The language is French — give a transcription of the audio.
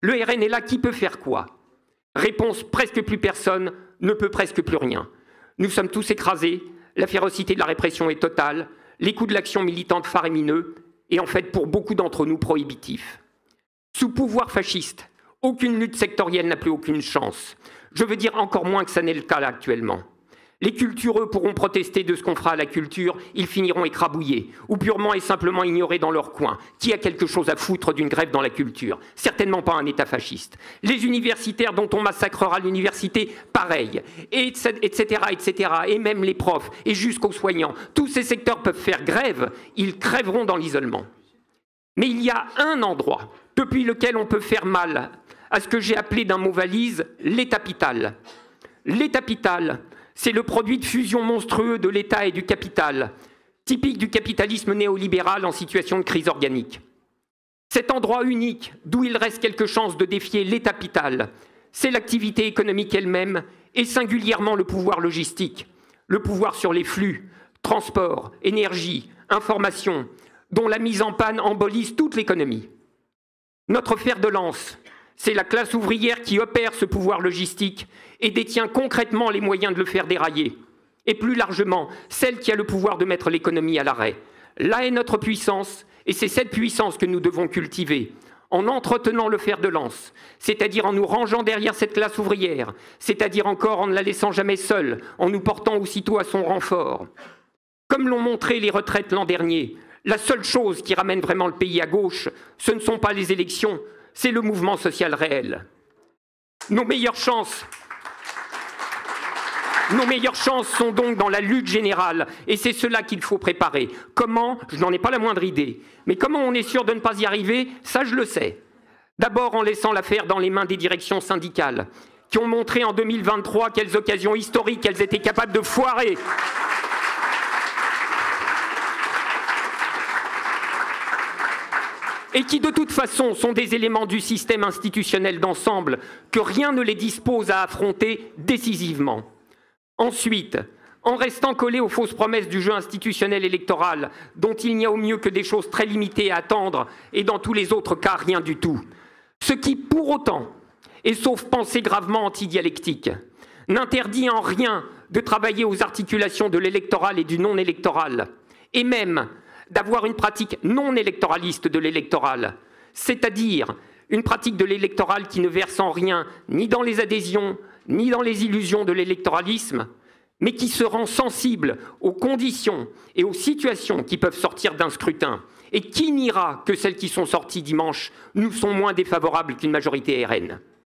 Le RN est là, qui peut faire quoi? Réponse, presque plus personne ne peut presque plus rien. Nous sommes tous écrasés, la férocité de la répression est totale, les coûts de l'action militante faramineux, et en fait pour beaucoup d'entre nous prohibitifs. Sous pouvoir fasciste, aucune lutte sectorielle n'a plus aucune chance. Je veux dire encore moins que ça n'est le cas là actuellement. Les cultureux pourront protester de ce qu'on fera à la culture, ils finiront écrabouillés, ou purement et simplement ignorés dans leur coin. Qui a quelque chose à foutre d'une grève dans la culture? Certainement pas un État fasciste. Les universitaires dont on massacrera l'université, pareil, etc., etc., et même les profs, et jusqu'aux soignants. Tous ces secteurs peuvent faire grève, ils crèveront dans l'isolement. Mais il y a un endroit depuis lequel on peut faire mal à ce que j'ai appelé d'un mot valise l'Étapital. L'Étapital, c'est le produit de fusion monstrueux de l'État et du capital, typique du capitalisme néolibéral en situation de crise organique. Cet endroit unique, d'où il reste quelque chance de défier l'Étapital, c'est l'activité économique elle-même et singulièrement le pouvoir logistique, le pouvoir sur les flux, transport, énergie, information, dont la mise en panne embolise toute l'économie. Notre fer de lance, c'est la classe ouvrière qui opère ce pouvoir logistique et détient concrètement les moyens de le faire dérailler. Et plus largement, celle qui a le pouvoir de mettre l'économie à l'arrêt. Là est notre puissance, et c'est cette puissance que nous devons cultiver, en entretenant le fer de lance, c'est-à-dire en nous rangeant derrière cette classe ouvrière, c'est-à-dire encore en ne la laissant jamais seule, en nous portant aussitôt à son renfort. Comme l'ont montré les retraites l'an dernier, la seule chose qui ramène vraiment le pays à gauche, ce ne sont pas les élections, c'est le mouvement social réel. Nos meilleures chances sont donc dans la lutte générale, et c'est cela qu'il faut préparer. Comment? Je n'en ai pas la moindre idée. Mais comment on est sûr de ne pas y arriver? Ça, je le sais. D'abord en laissant l'affaire dans les mains des directions syndicales, qui ont montré en 2023 quelles occasions historiques elles étaient capables de foirer. Et qui de toute façon sont des éléments du système institutionnel d'ensemble que rien ne les dispose à affronter décisivement. Ensuite, en restant collés aux fausses promesses du jeu institutionnel électoral, dont il n'y a au mieux que des choses très limitées à attendre, et dans tous les autres cas, rien du tout. Ce qui, pour autant, et sauf pensée gravement antidialectique, n'interdit en rien de travailler aux articulations de l'électoral et du non-électoral, et même d'avoir une pratique non électoraliste de l'électoral, c'est-à-dire une pratique de l'électoral qui ne verse en rien ni dans les adhésions, ni dans les illusions de l'électoralisme, mais qui se rend sensible aux conditions et aux situations qui peuvent sortir d'un scrutin, et qui niera que celles qui sont sorties dimanche nous sont moins défavorables qu'une majorité RN.